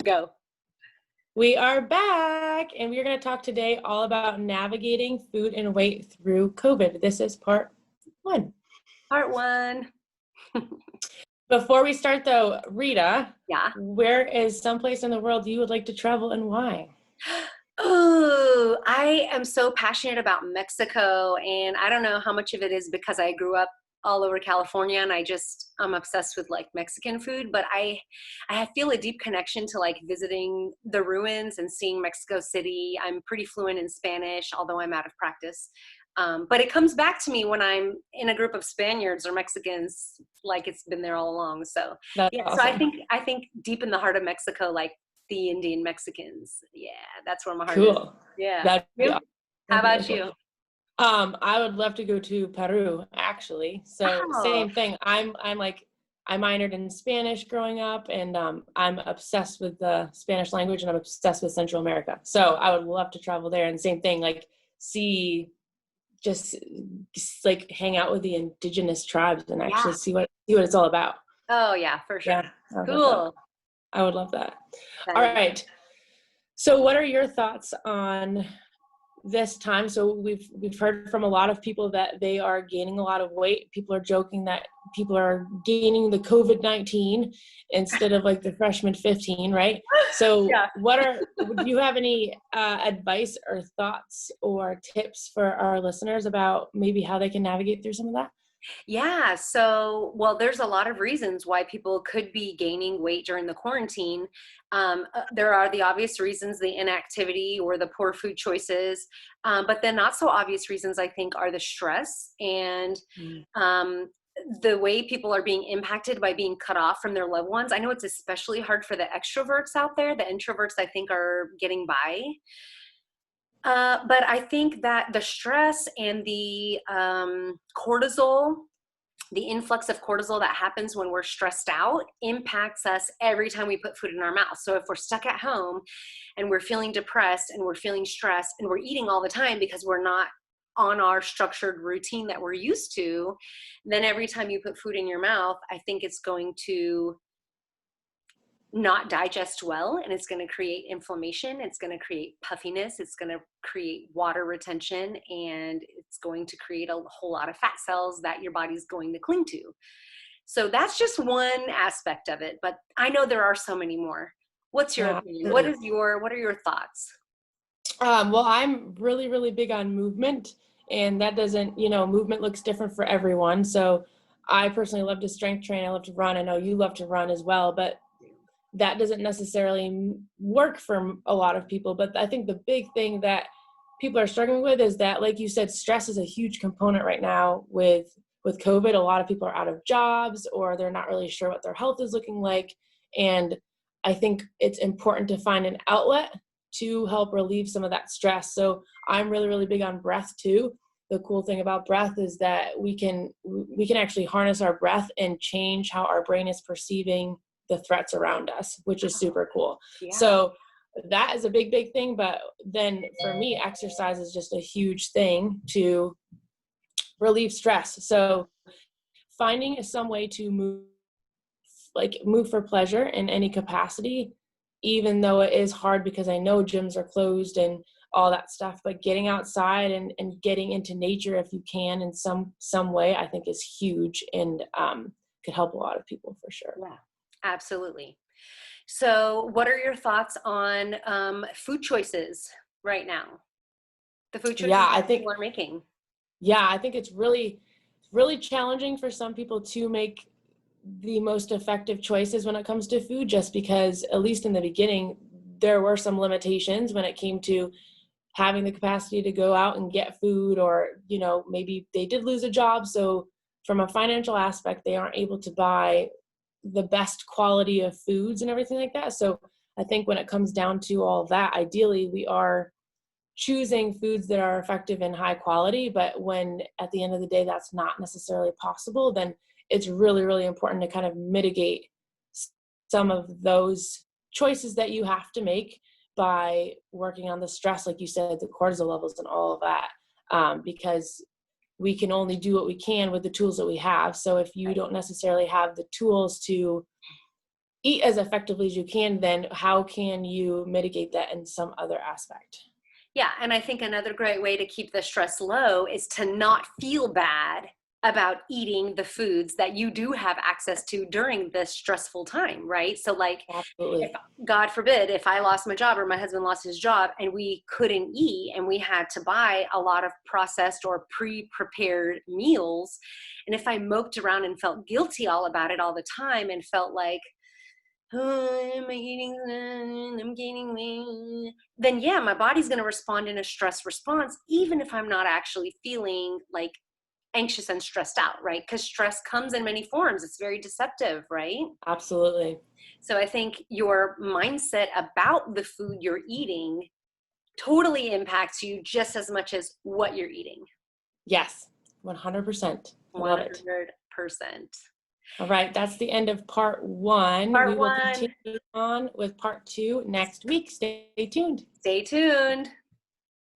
Go. We are back, and we're going to talk today all about navigating food and weight through COVID. This is part one. Part one. Before we start, though, Rita, Yeah. where is someplace in the world you would like to travel and why? Oh, I am so passionate about Mexico, and I don't know how much of it is because I grew up all over California and I'm obsessed with like Mexican food, but I feel a deep connection to like visiting the ruins and seeing Mexico City. I'm pretty fluent in Spanish, although I'm out of practice. But it comes back to me when I'm in a group of Spaniards or Mexicans, like it's been there all along. So That's yeah, awesome. so I think deep in the heart of Mexico, like the Indian Mexicans. Yeah, that's where my heart is. Cool. Yeah. That'd be You? awesome. How about you? I would love to go to Peru, actually. So Oh, same thing. I minored in Spanish growing up, and I'm obsessed with the Spanish language, and I'm obsessed with Central America. So I would love to travel there, and same thing, like just like hang out with the indigenous tribes and actually yeah. see what it's all about. Oh, yeah, for sure. Yeah, Cool. I would love that. That All is- right. So what are your thoughts on this time? So we've heard from a lot of people that they are gaining a lot of weight. People are joking that people are gaining the COVID-19 instead of like the freshman 15, right? So Yeah. do you have any advice or thoughts or tips for our listeners about maybe how they can navigate through some of that? Yeah. So, well, there's a lot of reasons why people could be gaining weight during the quarantine. There are the obvious reasons, the inactivity or the poor food choices. But the not so obvious reasons, I think, are the stress and the way people are being impacted by being cut off from their loved ones. I know it's especially hard for the extroverts out there. The introverts, I think, are getting by. But I think that the stress and the cortisol, the influx of cortisol that happens when we're stressed out impacts us every time we put food in our mouth. So if we're stuck at home and we're feeling depressed and we're feeling stressed and we're eating all the time because we're not on our structured routine that we're used to, then every time you put food in your mouth, I think it's going to not digest well, and it's going to create inflammation, it's going to create puffiness, it's going to create water retention, and it's going to create a whole lot of fat cells that your body's going to cling to. So that's just one aspect of it, but I know there are so many more. What's your opinion? What are your thoughts? Well, I'm really, really big on movement, and that doesn't, movement looks different for everyone. So I personally love to strength train. I love to run. I know you love to run as well, but that doesn't necessarily work for a lot of people. But I think the big thing that people are struggling with is that, like you said, stress is a huge component right now with COVID. A lot of people are out of jobs, or they're not really sure what their health is looking like. And I think it's important to find an outlet to help relieve some of that stress. So I'm really, really big on breath too. The cool thing about breath is that we can actually harness our breath and change how our brain is perceiving the threats around us, which is super cool. Yeah. So that is a big, big thing. But then for me, exercise is just a huge thing to relieve stress. So finding some way to move for pleasure in any capacity, even though it is hard because I know gyms are closed and all that stuff, but getting outside and getting into nature if you can in some way, I think is huge and could help a lot of people for sure. Yeah, absolutely. So what are your thoughts on food choices right now? The food choices people are making. Yeah, I think it's really, really challenging for some people to make the most effective choices when it comes to food, just because, at least in the beginning, there were some limitations when it came to having the capacity to go out and get food, or, maybe they did lose a job. So from a financial aspect, they aren't able to buy the best quality of foods and everything like that. So I think when it comes down to all of that, ideally we are choosing foods that are effective and high quality. But when at the end of the day, that's not necessarily possible, then it's really, really important to kind of mitigate some of those choices that you have to make by working on the stress, like you said, the cortisol levels and all of that, because we can only do what we can with the tools that we have. So if you don't necessarily have the tools to eat as effectively as you can, then how can you mitigate that in some other aspect? Yeah, and I think another great way to keep the stress low is to not feel bad about eating the foods that you do have access to during this stressful time, right? So like if Absolutely. God forbid, if I lost my job or my husband lost his job and we couldn't eat and we had to buy a lot of processed or pre-prepared meals, and if I moped around and felt guilty all about it all the time and felt like, oh, am I eating? I'm gaining weight. Then yeah, my body's going to respond in a stress response, even if I'm not actually feeling like anxious and stressed out, right? Because stress comes in many forms. It's very deceptive, right? Absolutely. So I think your mindset about the food you're eating totally impacts you just as much as what you're eating. Yes, 100%. I love it. 100%. All right, that's the end of part one. We Part will one. continue on with part two next week. Stay tuned. Stay tuned.